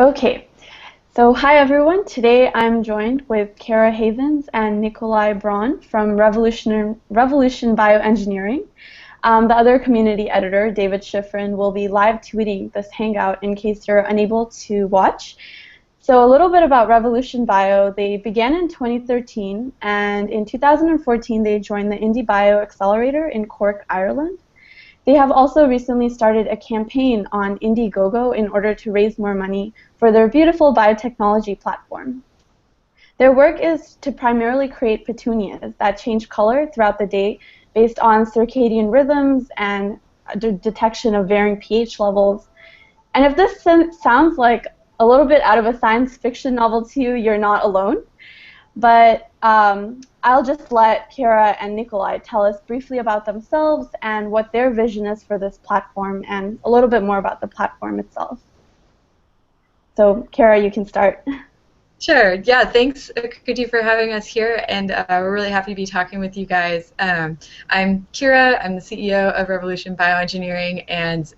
Okay, so hi everyone. Today I'm joined with Keira Havens and Nikolai Braun from Revolution Bioengineering. The other community editor, David Schifrin, will be live tweeting this Hangout in case you're unable to watch. So a little bit about Revolution Bio. They began in 2013, and in 2014 they joined the Indie Bio Accelerator in Cork, Ireland. They have also recently started a campaign on Indiegogo in order to raise more money for their beautiful biotechnology platform. Their work is to primarily create petunias that change color throughout the day based on circadian rhythms and detection of varying pH levels. And if this sounds like a little bit out of a science fiction novel to you, you're not alone. But I'll just let Keira and Nikolai tell us briefly about themselves and what their vision is for this platform and a little bit more about the platform itself. So Keira, you can start. Sure. Yeah, thanks, Aakriti, for having us here, and we're really happy to be talking with you guys. I'm Keira. I'm the CEO of Revolution Bioengineering, and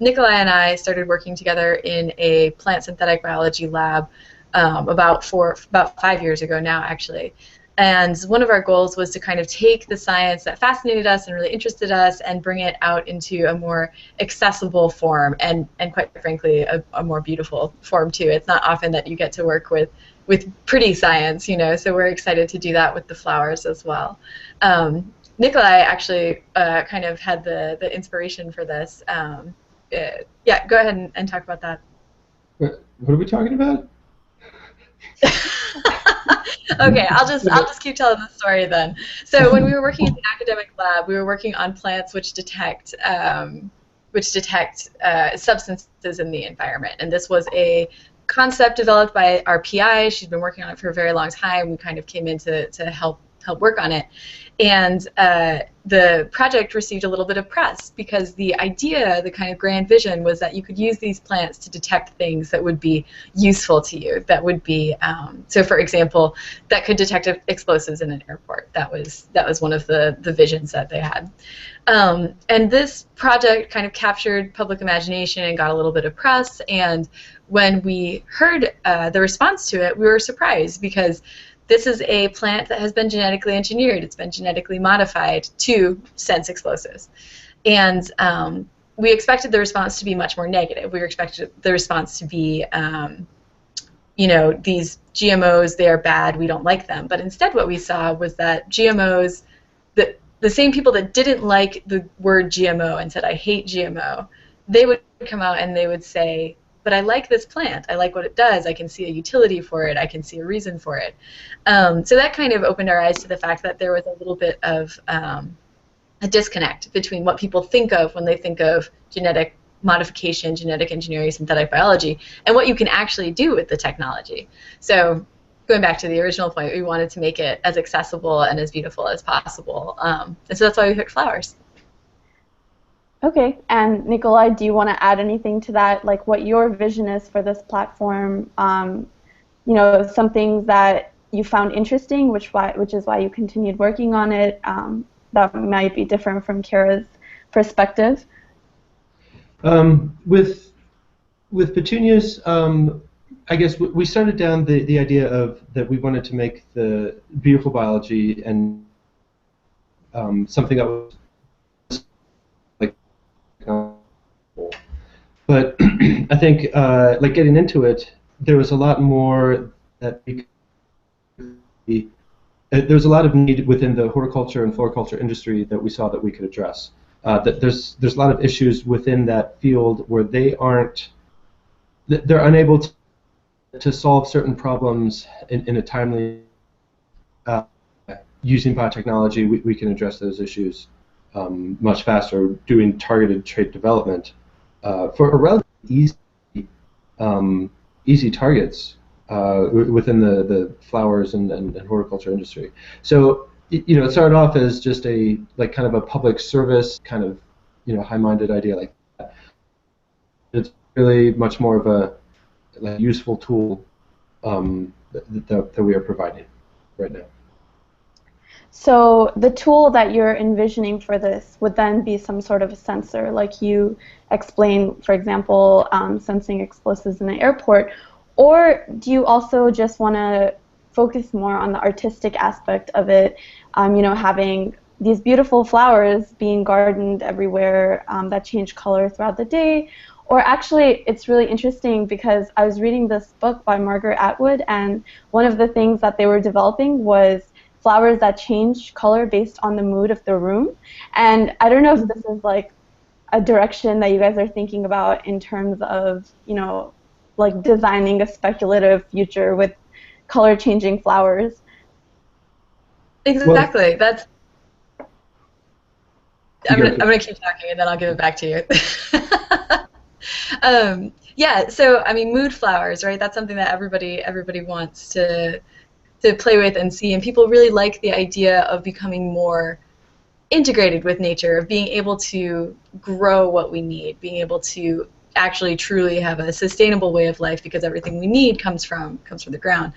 Nikolai and I started working together in a plant synthetic biology lab about 5 years ago now, actually. And one of our goals was to kind of take the science that fascinated us and really interested us and bring it out into a more accessible form and quite frankly, a more beautiful form too. It's not often that you get to work with pretty science, you know, so we're excited to do that with the flowers as well. Nikolai actually kind of had the inspiration for this. Yeah, go ahead and talk about that. What are we talking about? Okay, I'll just keep telling the story then. So when we were working in the academic lab, we were working on plants which detect substances in the environment, and this was a concept developed by our PI. She'd been working on it for a very long time. We kind of came in to help work on it, and the project received a little bit of press because the idea, the kind of grand vision, was that you could use these plants to detect things that would be useful to you. That would be, so for example, that could detect explosives in an airport. That was one of the visions that they had. And this project kind of captured public imagination and got a little bit of press. And when we heard the response to it, we were surprised because this is a plant that has been genetically engineered. It's been genetically modified to sense explosives. And we expected the response to be much more negative. We expected the response to be, you know, these GMOs, they are bad, we don't like them. But instead what we saw was that GMOs, the same people that didn't like the word GMO and said, I hate GMO, they would come out and they would say, but I like this plant. I like what it does. I can see a utility for it. I can see a reason for it. So that kind of opened our eyes to the fact that there was a little bit of a disconnect between what people think of when they think of genetic modification, genetic engineering, synthetic biology, and what you can actually do with the technology. So going back to the original point, we wanted to make it as accessible and as beautiful as possible. And so that's why we picked flowers. Okay, and Nikolai, do you want to add anything to that, like what your vision is for this platform? You know, some things that you found interesting, which is why you continued working on it, that might be different from Keira's perspective. With petunias, I guess we started down the idea of that we wanted to make the beautiful biology and something that was but I think like getting into it, there was a lot more that there was a lot of need within the horticulture and floriculture industry that we saw that we could address. That there's a lot of issues within that field where they're unable to solve certain problems in a timely. Using biotechnology, we can address those issues much faster, doing targeted trait development for a relatively easy targets within the flowers and horticulture industry. So you know, it started off as just a kind of a public service kind of high-minded idea like that. It's really much more of a useful tool that we are providing right now. So the tool that you're envisioning for this would then be some sort of a sensor, like you explain, for example, sensing explosives in the airport, or do you also just want to focus more on the artistic aspect of it, having these beautiful flowers being gardened everywhere that change color throughout the day? Or actually, it's really interesting because I was reading this book by Margaret Atwood, and one of the things that they were developing was flowers that change color based on the mood of the room. And I don't know if this is like a direction that you guys are thinking about in terms of, like designing a speculative future with color changing flowers. Exactly. Well, I'm gonna keep talking and then I'll give it back to you. Yeah, so I mean, mood flowers, right? That's something that everybody wants to play with and see, and people really like the idea of becoming more integrated with nature, of being able to grow what we need, being able to actually truly have a sustainable way of life, because everything we need comes from the ground.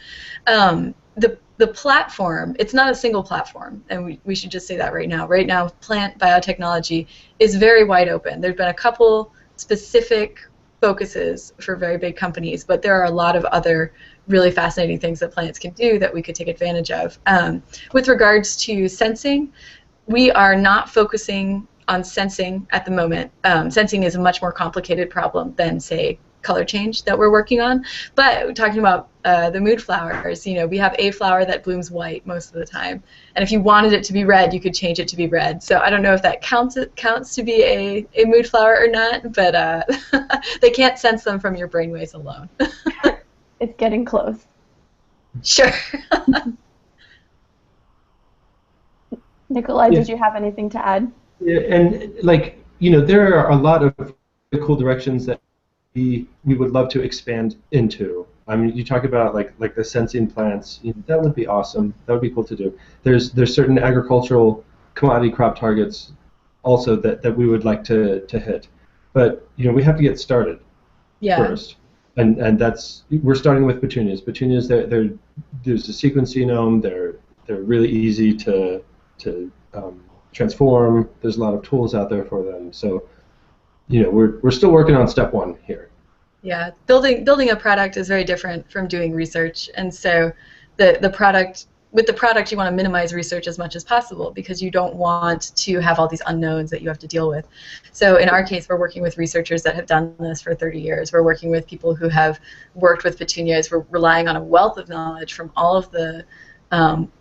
The platform, it's not a single platform, and we should just say that right now. Right now, plant biotechnology is very wide open. There's been a couple specific focuses for very big companies, but there are a lot of other really fascinating things that plants can do that we could take advantage of. With regards to sensing, we are not focusing on sensing at the moment. Sensing is a much more complicated problem than, say, color change that we're working on. But talking about the mood flowers, we have a flower that blooms white most of the time, and if you wanted it to be red, you could change it to be red. So I don't know if that counts to be a mood flower or not, but they can't sense them from your brainwaves alone. It's getting close. Sure. Nikolai, did you have anything to add? Yeah, and there are a lot of really cool directions that we would love to expand into. I mean, you talk about like the sensing plants. That would be awesome. That would be cool to do. There's certain agricultural commodity crop targets also that we would like to hit, but we have to get started first. And that's, we're starting with petunias. Petunias, there's a sequence genome. They're really easy to transform. There's a lot of tools out there for them. So, we're still working on step one here. Yeah, building a product is very different from doing research, and so the product. With the product, you want to minimize research as much as possible because you don't want to have all these unknowns that you have to deal with. So in our case, we're working with researchers that have done this for 30 years. We're working with people who have worked with petunias. We're relying on a wealth of knowledge from all of the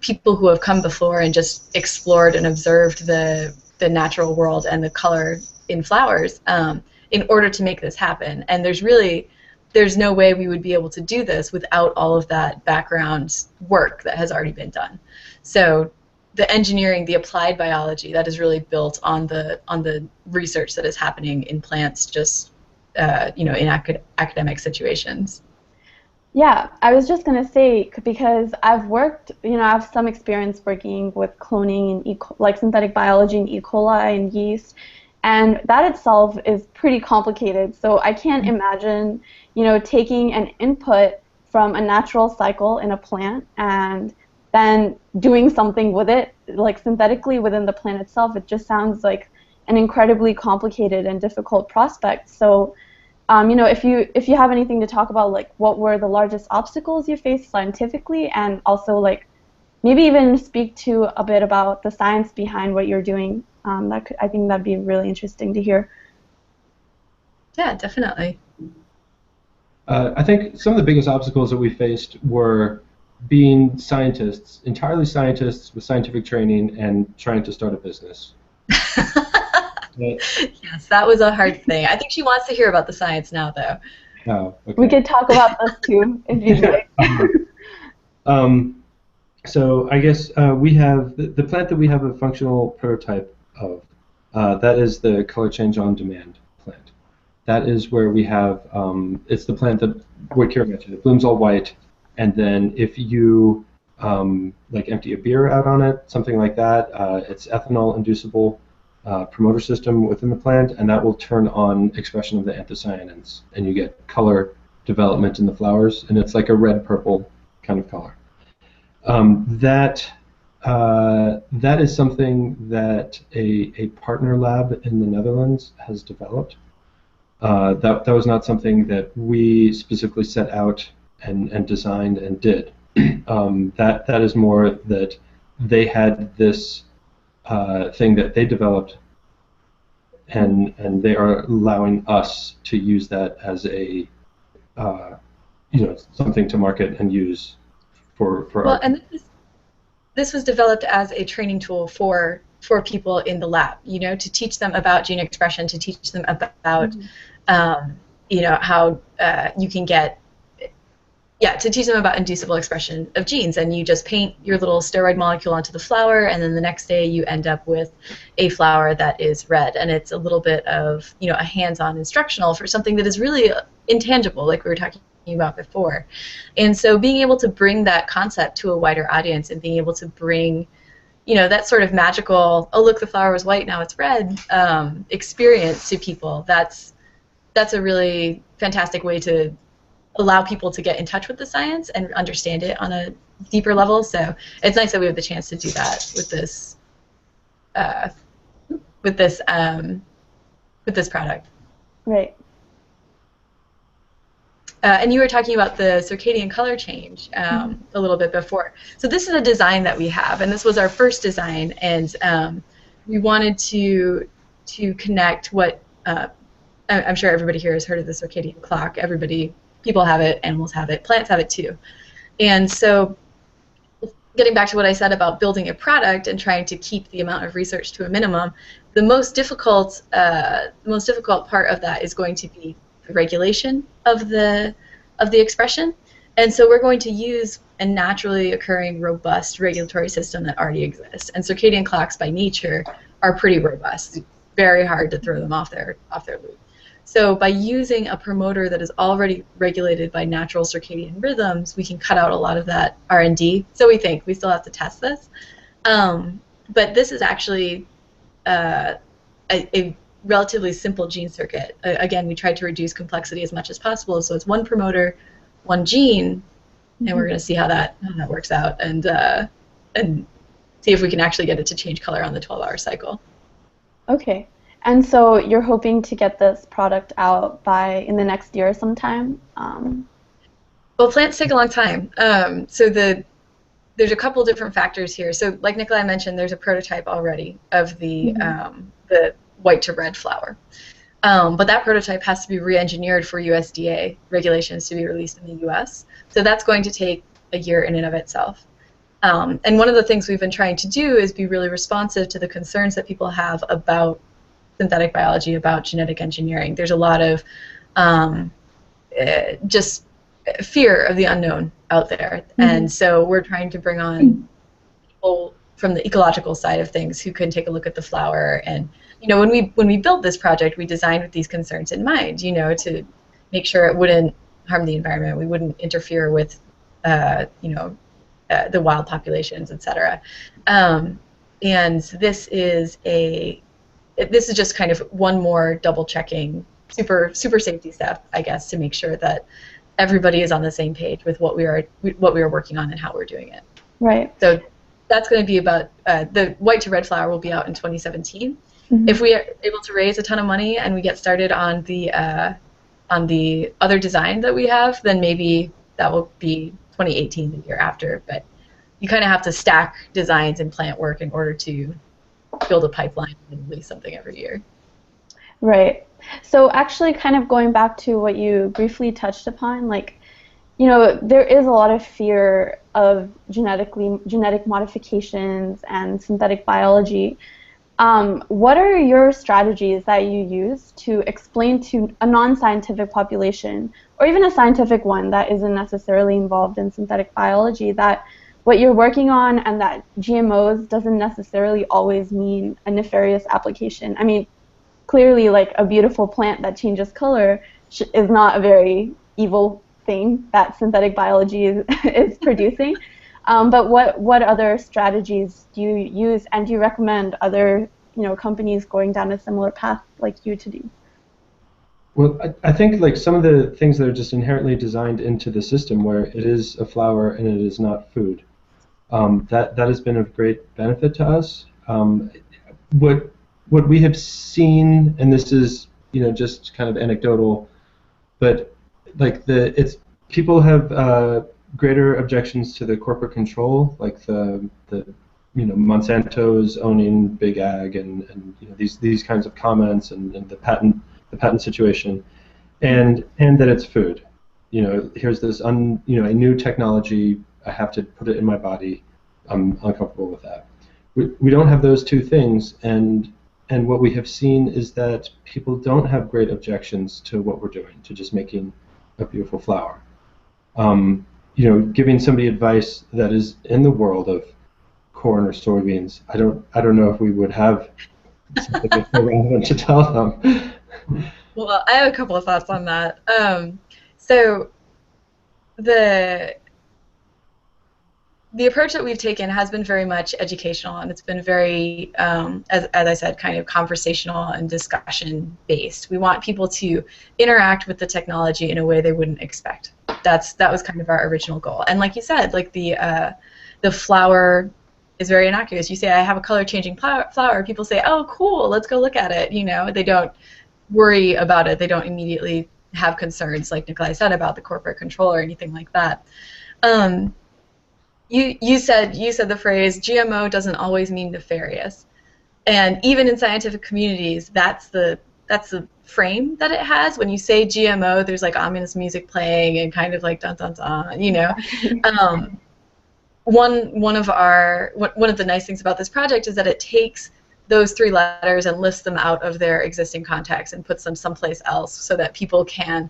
people who have come before and just explored and observed the natural world and the color in flowers in order to make this happen. And there's no way we would be able to do this without all of that background work that has already been done. So the engineering, the applied biology, that is really built on the research that is happening in plants, just in academic situations. Yeah, I was just going to say, because I've worked, I have some experience working with cloning and like synthetic biology in E. coli and yeast, and that itself is pretty complicated. So I can't imagine, taking an input from a natural cycle in a plant and then doing something with it, like synthetically within the plant itself. It just sounds like an incredibly complicated and difficult prospect. So, if you have anything to talk about, like what were the largest obstacles you faced scientifically, and also like maybe even speak to a bit about the science behind what you're doing. I think that'd be really interesting to hear. Yeah, definitely. I think some of the biggest obstacles that we faced were being scientists, entirely scientists with scientific training, and trying to start a business. Yes, that was a hard thing. I think she wants to hear about the science now, though. Oh, okay. We could talk about this too, if you'd like. So I guess we have the plant that we have a functional prototype of. That is the color change on demand plant. That is where we have, it's the plant that what Keira mentioned. It blooms all white, and then if you like empty a beer out on it, something like that, it's ethanol-inducible promoter system within the plant, and that will turn on expression of the anthocyanins, and you get color development in the flowers, and it's like a red-purple kind of color. That That is something that a partner lab in the Netherlands has developed. That was not something that we specifically set out and designed and did. That is more that they had this thing that they developed, and they are allowing us to use that as a something to market and use for Well, our. and this was developed as a training tool for people in the lab, to teach them about gene expression, to teach them about, how you can get, to teach them about inducible expression of genes. And you just paint your little steroid molecule onto the flower, and then the next day you end up with a flower that is red. And it's a little bit of, a hands-on instructional for something that is really intangible, like we were talking about before. And so being able to bring that concept to a wider audience and being able to bring, that sort of magical, oh look, the flower was white, now it's red, experience to people, that's a really fantastic way to allow people to get in touch with the science and understand it on a deeper level. So it's nice that we have the chance to do that with this product. Right. And you were talking about the circadian color change a little bit before. So this is a design that we have, and this was our first design, and we wanted to connect what I'm sure everybody here has heard of the circadian clock. People have it, animals have it, plants have it too. And so getting back to what I said about building a product and trying to keep the amount of research to a minimum, the most difficult part of that is going to be the regulation of the expression. And so we're going to use a naturally occurring robust regulatory system that already exists. And circadian clocks by nature are pretty robust. It's very hard to throw them off their loop. So by using a promoter that is already regulated by natural circadian rhythms, we can cut out a lot of that R&D. So we think. We still have to test this. But this is actually a relatively simple gene circuit. Again, we tried to reduce complexity as much as possible. So it's one promoter, one gene, and we're going to see how that works out and see if we can actually get it to change color on the 12-hour cycle. Okay. And so you're hoping to get this product out in the next year sometime? Well, plants take a long time. So there's a couple different factors here. So like Nikolai mentioned, there's a prototype already of the white to red flower. But that prototype has to be re-engineered for USDA regulations to be released in the US. So that's going to take a year in and of itself. And one of the things we've been trying to do is be really responsive to the concerns that people have about synthetic biology, about genetic engineering. There's a lot of just fear of the unknown out there. And so we're trying to bring on people from the ecological side of things who can take a look at the flower. And when we built this project, we designed with these concerns in mind, to make sure it wouldn't harm the environment, we wouldn't interfere with the wild populations, etc. And this is just kind of one more double-checking, super safety step, I guess, to make sure that everybody is on the same page with what we are working on and how we're doing it. Right. So that's going to be about the white to red flower will be out in 2017. If we are able to raise a ton of money and we get started on the other design that we have, then maybe that will be 2018, the year after. But you kind of have to stack designs and plant work in order to build a pipeline and release something every year. Right. So actually kind of going back to what you briefly touched upon, there is a lot of fear of genetic modifications and synthetic biology. What are your strategies that you use to explain to a non-scientific population, or even a scientific one that isn't necessarily involved in synthetic biology, that what you're working on and that GMOs doesn't necessarily always mean a nefarious application? I mean, clearly, a beautiful plant that changes color is not a very evil thing that synthetic biology is producing. But what other strategies do you use, and do you recommend other companies going down a similar path like you to do? Well, I think some of the things that are just inherently designed into the system, where it is a flower and it is not food, that has been of great benefit to us. What we have seen, and this is just kind of anecdotal, but like it's people have greater objections to the corporate control, like the Monsanto's owning big ag and these kinds of comments and the patent situation, and that it's food. Here's this a new technology. I have to put it in my body. I'm uncomfortable with that. We don't have those two things, and what we have seen is that people don't have great objections to what we're doing, to just making a beautiful flower. Giving somebody advice that is in the world of corn or soybeans, I don't know if we would have something that's so relevant to tell them. Well, I have a couple of thoughts on that. So the approach that we've taken has been very much educational, and it's been very, as I said, kind of conversational and discussion based. We want people to interact with the technology in a way they wouldn't expect. That was kind of our original goal. And like you said, like the flower is very innocuous. You say, I have a color changing flower. People say, oh, cool, let's go look at it. They don't worry about it. They don't immediately have concerns, like Nikolai said, about the corporate control or anything like that. You said the phrase GMO doesn't always mean nefarious, and even in scientific communities, that's the frame that it has. When you say GMO, there's like ominous music playing and kind of like dun dun dun, One of the nice things about this project is that it takes those three letters and lifts them out of their existing context and puts them someplace else, so that people can,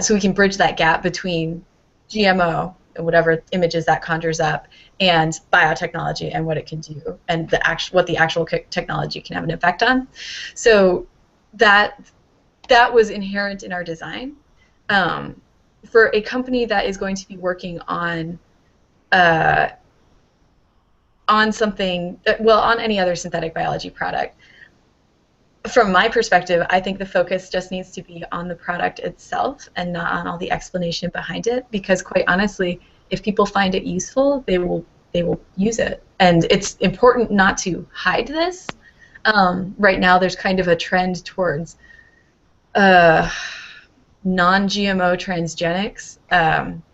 so we can bridge that gap between GMO and whatever images that conjures up, and biotechnology and what it can do, and what the actual technology can have an effect on. So that was inherent in our design. For a company that is going to be working on something, well, on any other synthetic biology product, from my perspective, I think the focus just needs to be on the product itself and not on all the explanation behind it, because quite honestly, if people find it useful, they will use it. And it's important not to hide this. Right now there's kind of a trend towards non-GMO transgenics.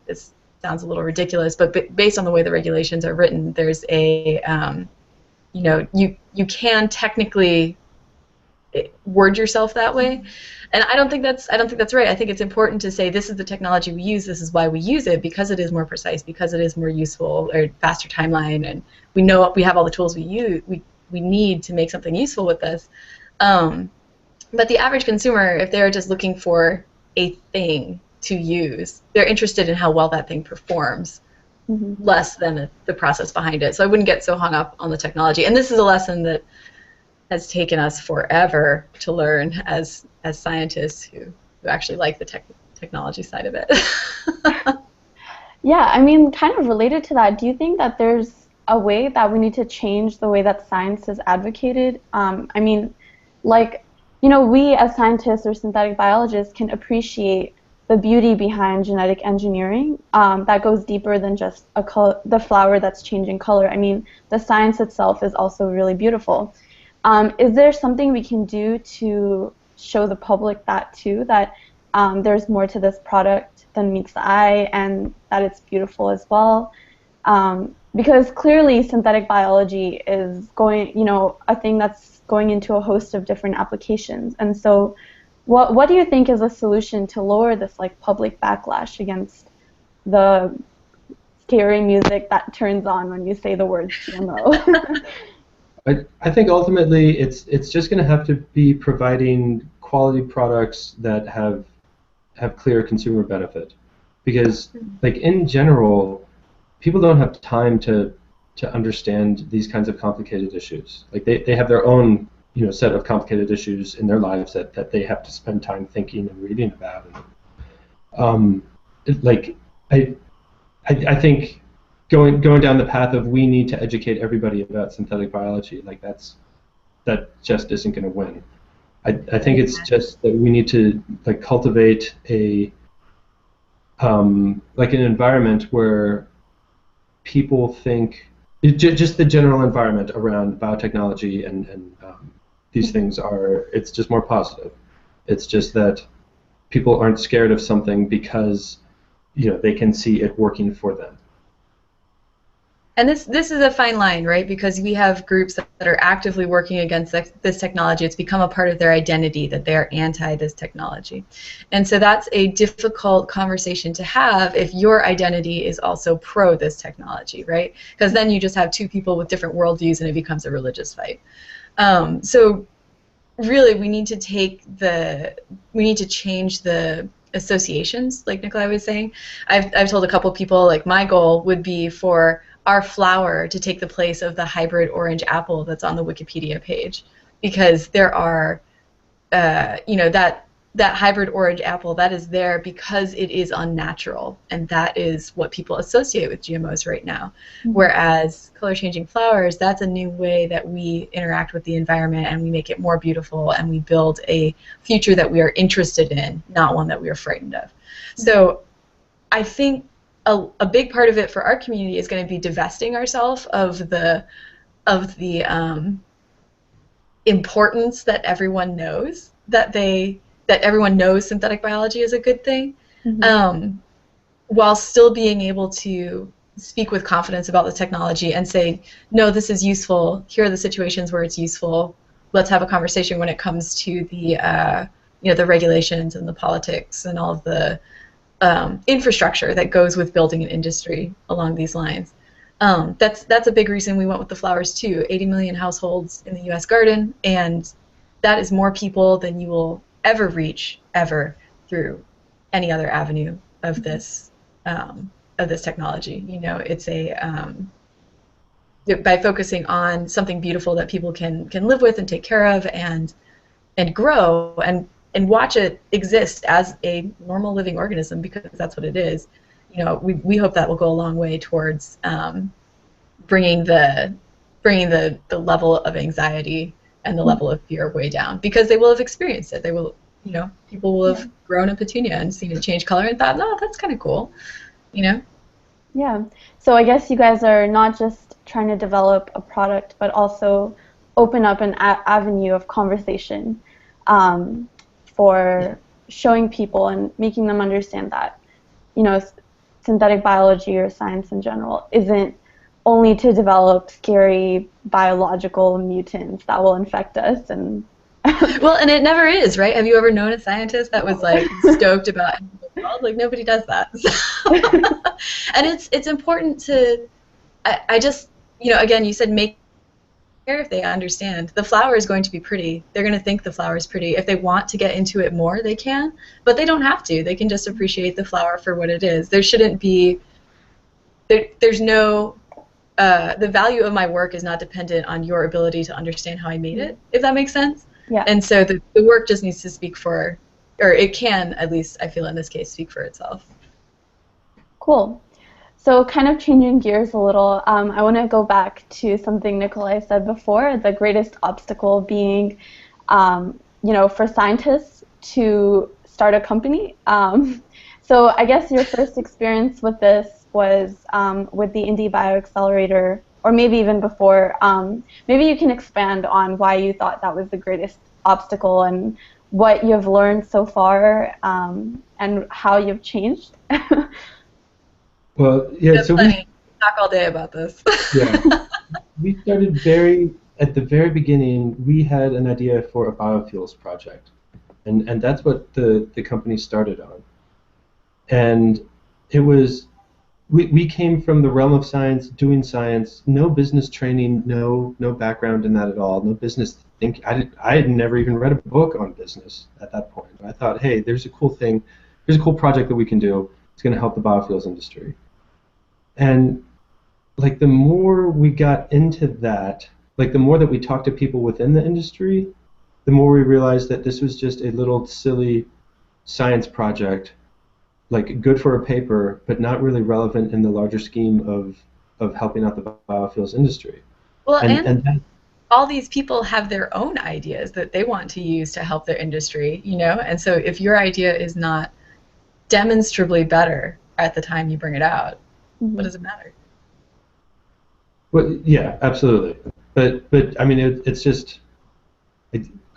This sounds a little ridiculous, but based on the way the regulations are written, there's a you can technically word yourself that way, and I don't think that's right. I think it's important to say, this is the technology we use, this is why we use it, because it is more precise, because it is more useful, or faster timeline, and we know we have all the tools we need to make something useful with this. But the average consumer, if they're just looking for a thing to use, they're interested in how well that thing performs, less than the process behind it. So I wouldn't get so hung up on the technology. And this is a lesson that has taken us forever to learn as scientists who actually like the technology side of it. Yeah, I mean, kind of related to that, do you think that there's a way that we need to change the way that science is advocated? I mean, like, we as scientists or synthetic biologists can appreciate the beauty behind genetic engineering that goes deeper than just the flower that's changing color. I mean, the science itself is also really beautiful. Is there something we can do to show the public that too, that there's more to this product than meets the eye, and that it's beautiful as well? Because clearly synthetic biology is a thing that's going into a host of different applications. And so what do you think is a solution to lower this public backlash against the scary music that turns on when you say the word GMO? I think ultimately it's just going to have to be providing quality products that have clear consumer benefit, because in general, people don't have time to understand these kinds of complicated issues. They have their own set of complicated issues in their lives that they have to spend time thinking and reading about. I think going down the path of we need to educate everybody about synthetic biology, that just isn't going to win. I think it's just that we need to cultivate an environment where people think just the general environment around biotechnology and these things it's just more positive. It's just that people aren't scared of something because they can see it working for them. And this is a fine line, right? Because we have groups that are actively working against this technology. It's become a part of their identity that they are anti this technology. And so that's a difficult conversation to have if your identity is also pro this technology, right? Because then you just have two people with different worldviews and it becomes a religious fight. So really we need to change the associations, like Nikolai was saying. I've told a couple people, like, my goal would be for our flower to take the place of the hybrid orange apple that's on the Wikipedia page, because there are, that hybrid orange apple that is there because it is unnatural, and that is what people associate with GMOs right now. Mm-hmm. Whereas color-changing flowers, that's a new way that we interact with the environment, and we make it more beautiful, and we build a future that we are interested in, not one that we are frightened of. Mm-hmm. So I think a big part of it for our community is going to be divesting ourselves of the importance that everyone knows that everyone knows synthetic biology is a good thing, mm-hmm. While still being able to speak with confidence about the technology and say, no, this is useful. Here are the situations where it's useful. Let's have a conversation when it comes to the the regulations and the politics and all of the infrastructure that goes with building an industry along these lines. That's a big reason we went with the flowers too. 80 million households in the U.S. garden, and that is more people than you will ever reach through any other avenue of this technology. It's by focusing on something beautiful that people can live with and take care of and grow and watch it exist as a normal living organism, because that's what it is. We hope that will go a long way towards bringing the level of anxiety and the level of fear way down, because they will have experienced it. They will, people will have grown a petunia and seen it change color and thought, no, that's kind of cool, Yeah. So I guess you guys are not just trying to develop a product, but also open up an avenue of conversation for showing people and making them understand that, synthetic biology or science in general isn't only to develop scary biological mutants that will infect us. And well, and it never is, right? Have you ever known a scientist that was like stoked about the world? Like, nobody does that. And it's important to, I just, again, you said make care if they understand. The flower is going to be pretty. They're going to think the flower is pretty. If they want to get into it more, they can, but they don't have to. They can just appreciate the flower for what it is. There shouldn't be, there's no, the value of my work is not dependent on your ability to understand how I made it, if that makes sense. Yeah. And so the work just needs to speak for, or it can, at least I feel in this case, speak for itself. Cool. So kind of changing gears a little, I want to go back to something Nikolai said before, the greatest obstacle being, for scientists to start a company. So I guess your first experience with this was with the Indie Bio Accelerator, or maybe even before. Maybe you can expand on why you thought that was the greatest obstacle and what you've learned so far and how you've changed. Well, yeah, that's so funny. We talk all day about this. Yeah, we started at the very beginning. We had an idea for a biofuels project, and that's what the company started on. And it was, we came from the realm of science, doing science, no business training, no background in that at all, no business thinking. I had never even read a book on business at that point. I thought, hey, there's a cool thing, there's a cool project that we can do. It's going to help the biofuels industry. And like the more we got into that, like the more that we talked to people within the industry, the more we realized that this was just a little silly science project, like good for a paper, but not really relevant in the larger scheme of helping out the biofuels industry. Well, and all these people have their own ideas that they want to use to help their industry, and so if your idea is not demonstrably better at the time you bring it out, what does it matter? Well, yeah, absolutely. But I mean, it's just,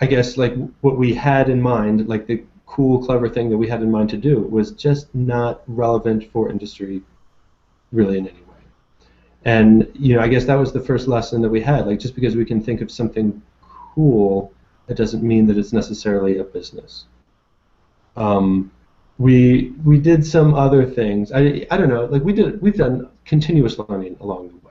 I guess, like what we had in mind, like the cool, clever thing that we had in mind to do was just not relevant for industry really in any way. And I guess that was the first lesson that we had. Like, just because we can think of something cool, it doesn't mean that it's necessarily a business. We did some other things. I don't know. Like we've done continuous learning along the way.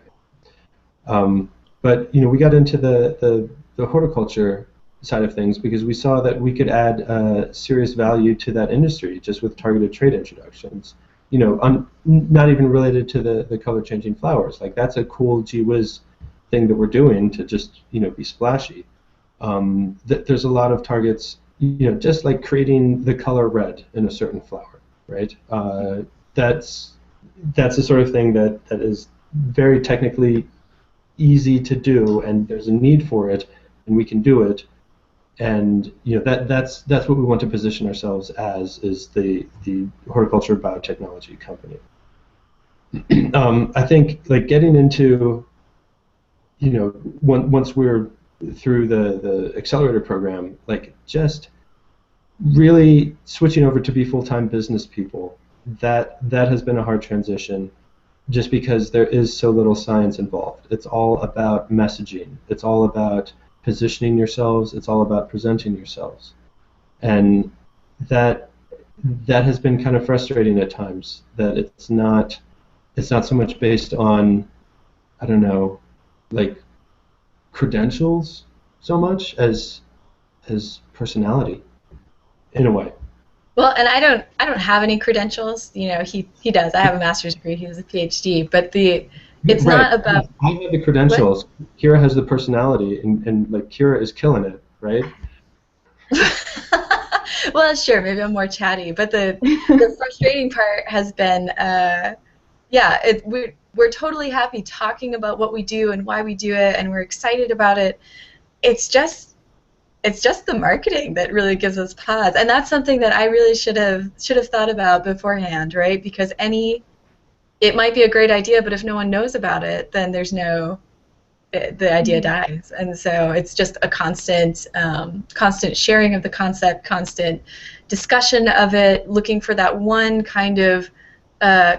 But we got into the horticulture side of things because we saw that we could add serious value to that industry just with targeted trait introductions. Not even related to the color changing flowers. Like that's a cool gee whiz thing that we're doing to just be splashy. There's a lot of targets, just like creating the color red in a certain flower, right? That's the sort of thing that is very technically easy to do, and there's a need for it, and we can do it. And that's what we want to position ourselves as, is the horticulture biotechnology company. I think like getting into once we're through the accelerator program, like just really switching over to be full-time business people, that has been a hard transition just because there is so little science involved. It's all about messaging. It's all about positioning yourselves. It's all about presenting yourselves. And that has been kind of frustrating at times, that it's not so much based on, I don't know, like credentials so much as personality in a way. Well, and I don't have any credentials. He does. I have a master's degree. He has a PhD. But it's right. Not about. I have the credentials. What? Keira has the personality, and like Keira is killing it, right? Well, sure. Maybe I'm more chatty, but the frustrating part has been, we're totally happy talking about what we do and why we do it, and we're excited about it. It's just the marketing that really gives us pause, and that's something that I really should have thought about beforehand, right? Because it might be a great idea, but if no one knows about it, then the idea dies. And so it's just a constant sharing of the concept, constant discussion of it, looking for that one kind of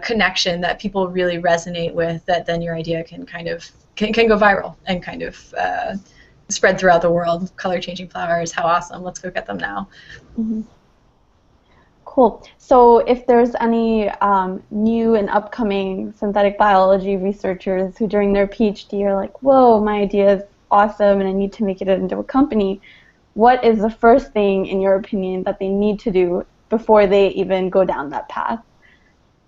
connection that people really resonate with, that then your idea can kind of can go viral and kind of spread throughout the world. Color changing flowers, how awesome, let's go get them now. Mm-hmm. Cool. So if there's any new and upcoming synthetic biology researchers who during their PhD are like, whoa, my idea is awesome and I need to make it into a company, what is the first thing, in your opinion, that they need to do before they even go down that path?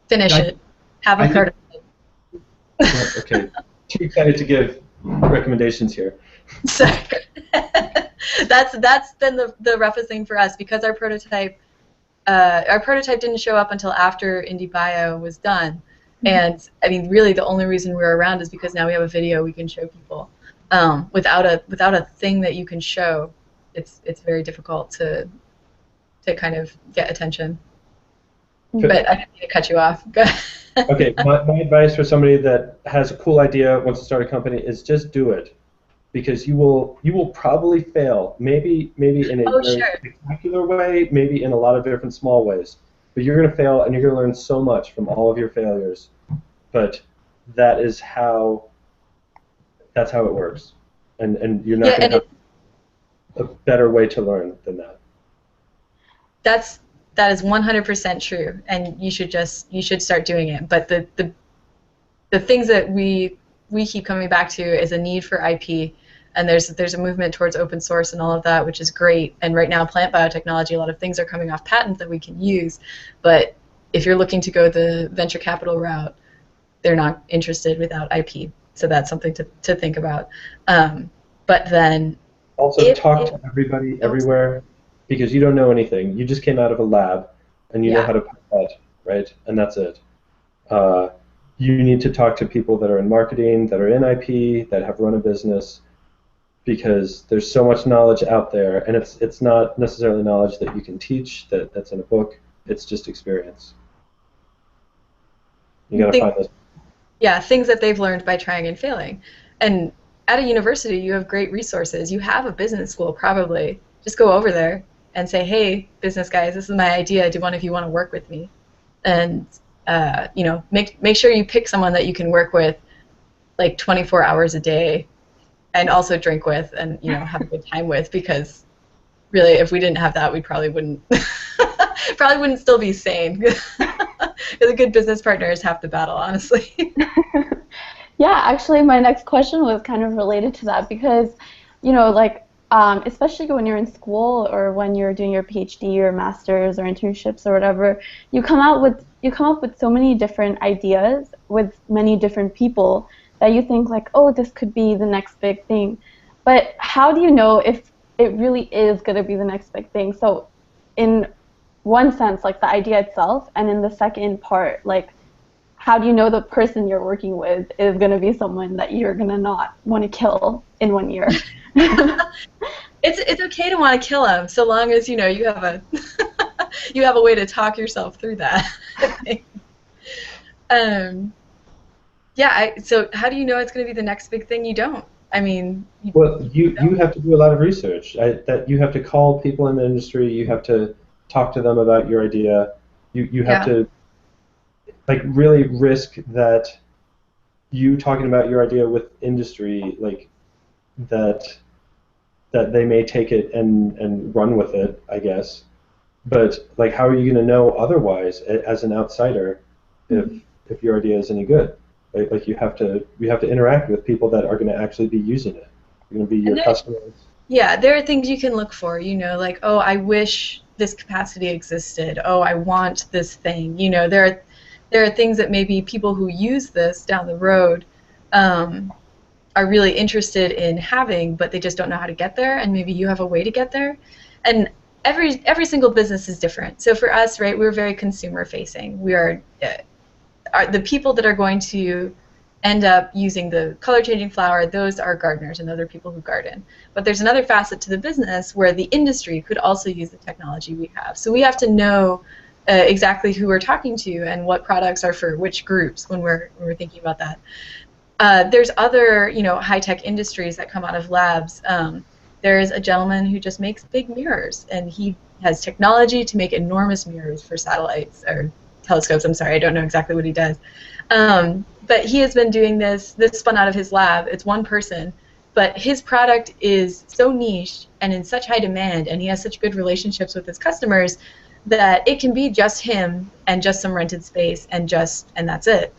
Finish it. Have a prototype. Okay. Too excited to give recommendations here. So, that's been the roughest thing for us, because our prototype didn't show up until after IndieBio was done. And I mean, really the only reason we're around is because now we have a video we can show people. Without a thing that you can show, it's very difficult to kind of get attention. But I didn't mean to cut you off. Okay, my advice for somebody that has a cool idea, wants to start a company, is just do it. Because you will probably fail, maybe in a very spectacular way, maybe in a lot of different small ways. But you're going to fail, and you're going to learn so much from all of your failures. But that's how it works, and you're not going to have a better way to learn than that. That is 100% true, and you should start doing it. But the things that we keep coming back to is a need for IP, and there's a movement towards open source and all of that, which is great. And right now, plant biotechnology, a lot of things are coming off patent that we can use. But if you're looking to go the venture capital route, they're not interested without IP. So that's something to think about. But then also talk to everybody everywhere, because you don't know anything. You just came out of a lab, and you know how to pipette, right? And that's it. You need to talk to people that are in marketing, that are in IP, that have run a business, because there's so much knowledge out there, and it's not necessarily knowledge that you can teach, that's in a book. It's just experience. You got to find those. Yeah, things that they've learned by trying and failing. And at a university, you have great resources. You have a business school, probably. Just go over there and say, hey, business guys, this is my idea. Do one of you want to work with me? And, you know, make sure you pick someone that you can work with like 24 hours a day and also drink with and, you know, have a good time with, because really, if we didn't have that, we probably wouldn't probably wouldn't still be sane. Because a good business partner is half the battle, honestly. Yeah, actually, my next question was kind of related to that because, you know, like, especially when you're in school or when you're doing your PhD or master's or internships or whatever, you come up with so many different ideas with many different people that you think like, oh, this could be the next big thing. But how do you know if it really is going to be the next big thing? So, in one sense, like the idea itself, and in the second part, like, how do you know the person you're working with is going to be someone that you're going to not want to kill in 1 year? It's okay to want to kill them, so long as, you know, you have a you have a way to talk yourself through that. I think. Yeah. So how do you know it's going to be the next big thing? You don't. I mean, Well, you don't. have to do a lot of research. That you have to call people in the industry. You have to talk to them about your idea. You have Yeah. to like really risk that you talking about your idea with industry, like that they may take it and run with it, I guess. But like, how are you going to know otherwise as an outsider if Mhm. if your idea is any good? Like you have to interact with people that are going to actually be using it. They're going to be And your there, customers. yeah, there are things you can look for, you know, like, oh, I wish this capacity existed. Oh, I want this thing. You know, there are things that maybe people who use this down the road um, are really interested in having, but they just don't know how to get there, and maybe you have a way to get there. And every single business is different. So for us, right, we're very consumer facing. We are the people that are going to end up using the color changing flower. Those are gardeners and other people who garden. But there's another facet to the business where the industry could also use the technology we have. So we have to know exactly who we're talking to and what products are for which groups when we're thinking about that. There's other, you know, high-tech industries that come out of labs. There's a gentleman who just makes big mirrors, and he has technology to make enormous mirrors for satellites or telescopes. I'm sorry, I don't know exactly what he does. But he has been doing this. This spun out of his lab. It's one person, but his product is so niche and in such high demand, and he has such good relationships with his customers that it can be just him and just some rented space and that's it.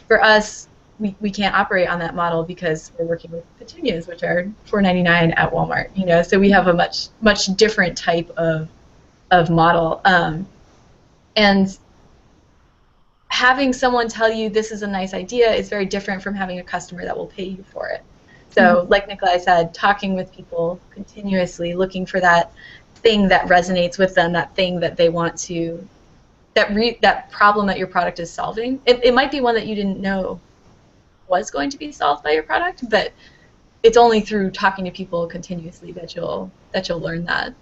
For us, we can't operate on that model because we're working with petunias, which are $4.99 at Walmart. You know, so we have a much different type of model. And having someone tell you this is a nice idea is very different from having a customer that will pay you for it. So, like Nikolai said, talking with people continuously, looking for that thing that resonates with them, that thing that they want to, that problem that your product is solving. It might be one that you didn't know was going to be solved by your product, but it's only through talking to people continuously that you'll learn that.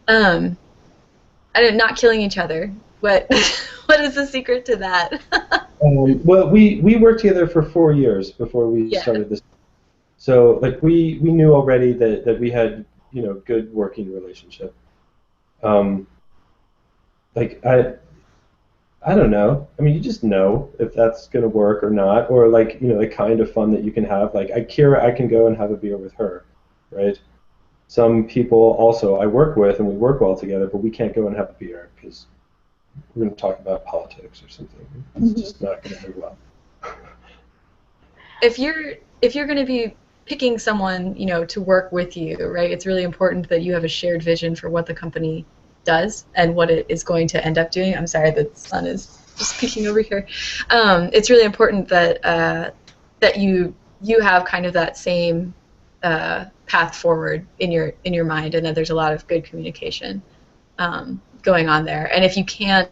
I don't, not killing each other. What what is the secret to that? Well, we worked together for 4 years before we Yeah. started this. So like we knew already that we had, you know, good working relationship. Um, like I don't know. I mean, you just know if that's going to work or not, or like, you know, the kind of fun that you can have. Like Keira, I can go and have a beer with her, right? Some people also I work with and we work well together, but we can't go and have a beer because we're going to talk about politics or something. It's just not going to do well. If you're going to be picking someone, you know, to work with you, right? It's really important that you have a shared vision for what the company does and what it is going to end up doing. I'm sorry, the sun is just peeking over here. It's really important that that you have kind of that same path forward in your mind, and that there's a lot of good communication going on there. And if you can't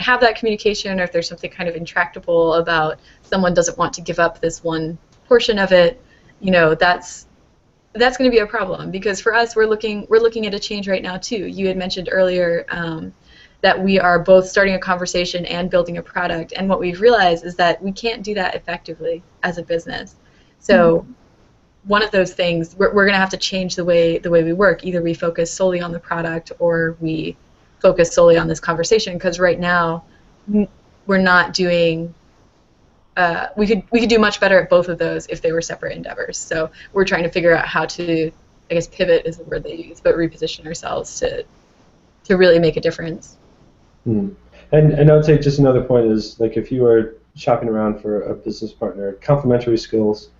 have that communication, or if there's something kind of intractable about someone doesn't want to give up this one portion of it, you know, that's going to be a problem. Because for us, we're looking at a change right now too. You had mentioned earlier that we are both starting a conversation and building a product. And what we've realized is that we can't do that effectively as a business. So one of those things, we're going to have to change the way we work. Either we focus solely on the product or we focus solely on this conversation, because right now we're not doing we could do much better at both of those if they were separate endeavors. So we're trying to figure out how to, I guess pivot is the word they use, but reposition ourselves to really make a difference. And I would say just another point is, like, if you are shopping around for a business partner, complementary skills,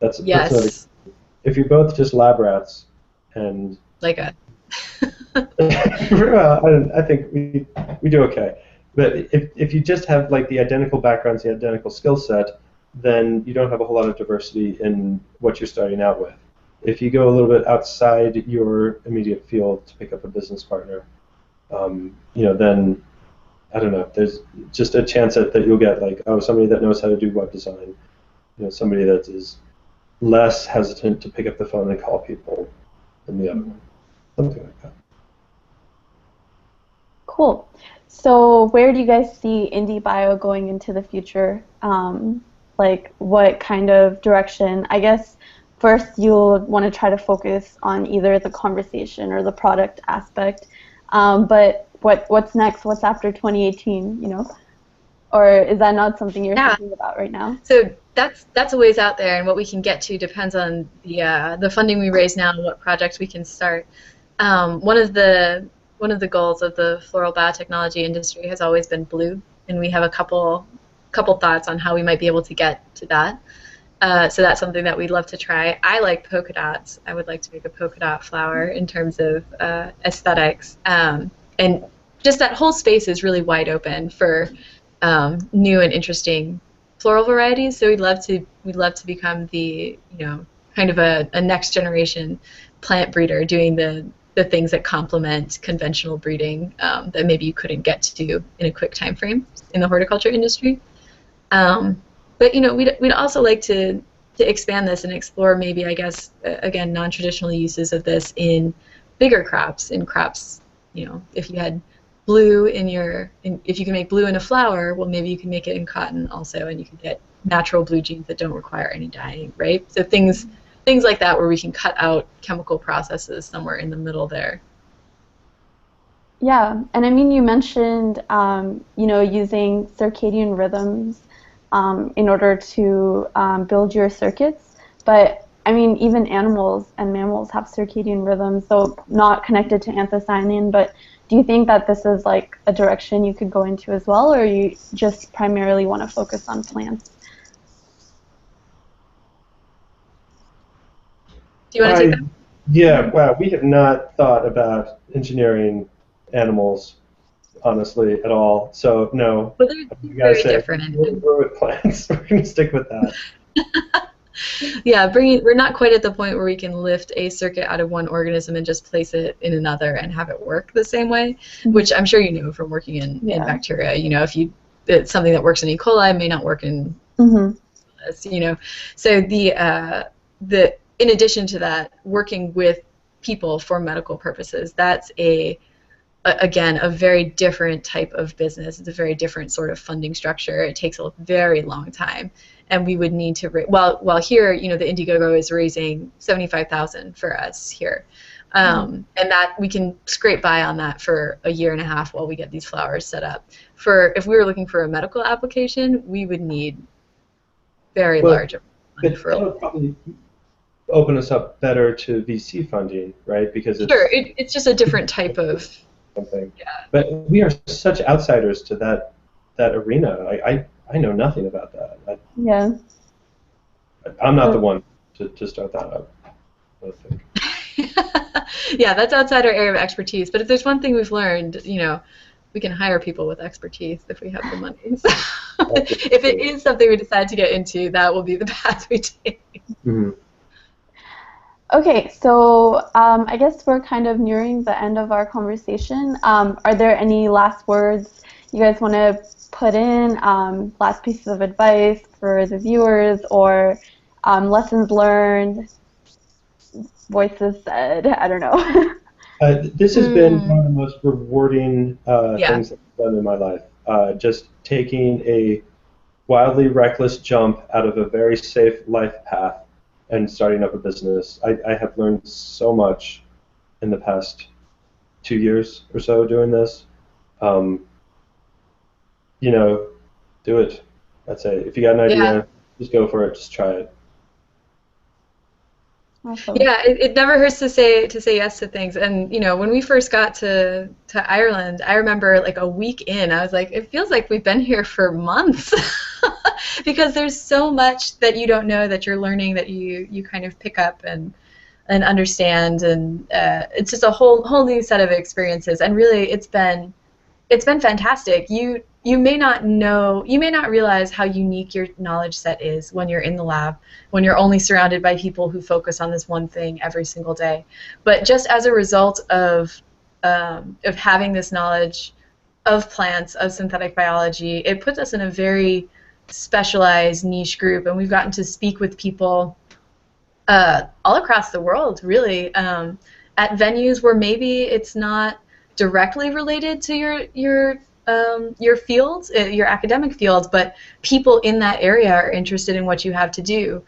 that's another. If you're both just lab rats and like a well, I think we do okay. But if you just have like the identical backgrounds, the identical skill set, then you don't have a whole lot of diversity in what you're starting out with. If you go a little bit outside your immediate field to pick up a business partner, then I don't know. There's just a chance that you'll get like, oh, somebody that knows how to do web design, somebody that is less hesitant to pick up the phone and call people than the other one, something like that. Cool. So where do you guys see Indie Bio going into the future? Like what kind of direction? I guess first you'll want to try to focus on either the conversation or the product aspect. But what's next? What's after 2018? Or is that not something you're thinking about right now? So that's a ways out there, and what we can get to depends on the funding we raise now and what projects we can start. One of the goals of the floral biotechnology industry has always been blue, and we have a couple thoughts on how we might be able to get to that. So that's something that we'd love to try. I like polka dots. I would like to make a polka dot flower in terms of aesthetics, and just that whole space is really wide open for new and interesting floral varieties. So we'd love to become the kind of a next generation plant breeder, doing the things that complement conventional breeding that maybe you couldn't get to in a quick time frame in the horticulture industry. But we'd also like to expand this and explore maybe, I guess, again, non-traditional uses of this in bigger crops. If you had blue if you can make blue in a flower, well, maybe you can make it in cotton also, and you can get natural blue genes that don't require any dyeing, right? So things like that, where we can cut out chemical processes somewhere in the middle there. Yeah, and I mean, you mentioned using circadian rhythms in order to build your circuits, but I mean, even animals and mammals have circadian rhythms, so not connected to anthocyanin, but do you think that this is like a direction you could go into as well, or you just primarily want to focus on plants? Do you want to take that? Yeah, wow, we have not thought about engineering animals, honestly, at all. So no. Well, they're very different. We're with plants. We're going to stick with that. Yeah, we're not quite at the point where we can lift a circuit out of one organism and just place it in another and have it work the same way, which I'm sure you know from working in bacteria. If it's something that works in E. coli may not work in this, So in addition to that, working with people for medical purposes, that's again, a very different type of business. It's a very different sort of funding structure. It takes a very long time, and we would need to while here, the Indiegogo is raising $75,000 for us here, and that we can scrape by on that for a year and a half while we get these flowers set up. If we were looking for a medical application, we would need very large money for. That would probably open us up better to VC funding, right? Because it's just a different type of something. Yeah. But we are such outsiders to that arena. I know nothing about that. I'm not the one to start that up, I think. Yeah, that's outside our area of expertise. But if there's one thing we've learned, we can hire people with expertise if we have the money. So if it is something we decide to get into, that will be the path we take. Mm-hmm. Okay, so I guess we're kind of nearing the end of our conversation. Are there any last words you guys want to put in, last pieces of advice for the viewers, or lessons learned, voices said, I don't know. This has been one of the most rewarding Yeah. things that I've done in my life. Just taking a wildly reckless jump out of a very safe life path and starting up a business. I have learned so much in the past 2 years or so doing this. You know, do it. That's it. If you got an Yeah. idea, just go for it. Just try it. Awesome. Yeah, it never hurts to say yes to things. And you know, when we first got to Ireland, I remember like a week in, I was like, it feels like we've been here for months because there's so much that you don't know that you're learning that you kind of pick up and understand, and it's just a whole new set of experiences. And really, it's been fantastic. You may not know, you may not realize how unique your knowledge set is when you're in the lab, when you're only surrounded by people who focus on this one thing every single day. But just as a result of having this knowledge of plants, of synthetic biology, it puts us in a very specialized niche group, and we've gotten to speak with people all across the world, really, at venues where maybe it's not directly related to your field, your academic field, but people in that area are interested in what you have to do.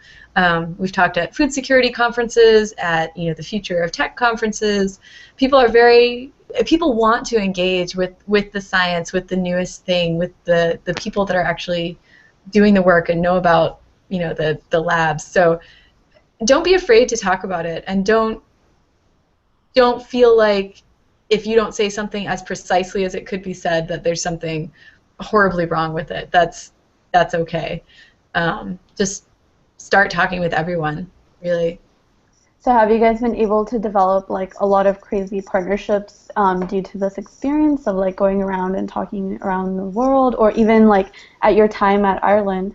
We've talked at food security conferences, at the Future of Tech conferences. People want to engage with the science, with the newest thing, with the people that are actually doing the work and know about the labs. So don't be afraid to talk about it, and don't feel like if you don't say something as precisely as it could be said that there's something horribly wrong with it. That's okay. Just start talking with everyone, really. So have you guys been able to develop like a lot of crazy partnerships due to this experience of like going around and talking around the world, or even like at your time at Ireland?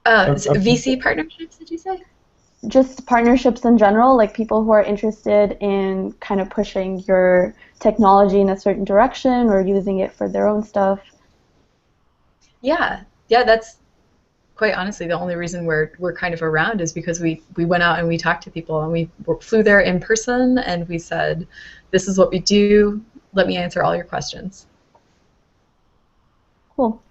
VC partnerships, did you say? Just partnerships in general, like people who are interested in kind of pushing your technology in a certain direction or using it for their own stuff. Yeah, that's quite honestly the only reason we're kind of around is because we went out and we talked to people, and we flew there in person, and we said, this is what we do, let me answer all your questions. Cool.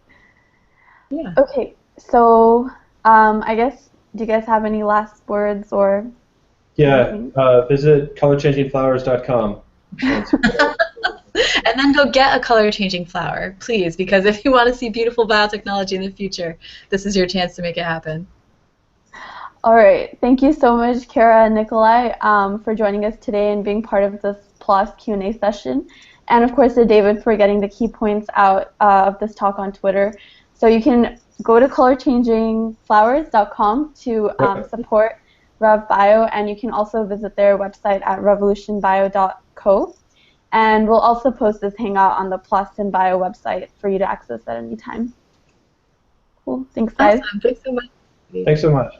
Yeah. Okay, so I guess, do you guys have any last words or? Yeah, visit colorchangingflowers.com. And then go get a color-changing flower, please, because if you want to see beautiful biotechnology in the future, this is your chance to make it happen. All right, thank you so much, Keira and Nikolai, for joining us today and being part of this PLOS Q&A session. And of course to David for getting the key points out of this talk on Twitter. So you can go to colorchangingflowers.com to support RevBio, and you can also visit their website at revolutionbio.co. And we'll also post this Hangout on the PLOS Synbio website for you to access at any time. Cool. Thanks, guys. Awesome. Thanks so much. Thanks so much.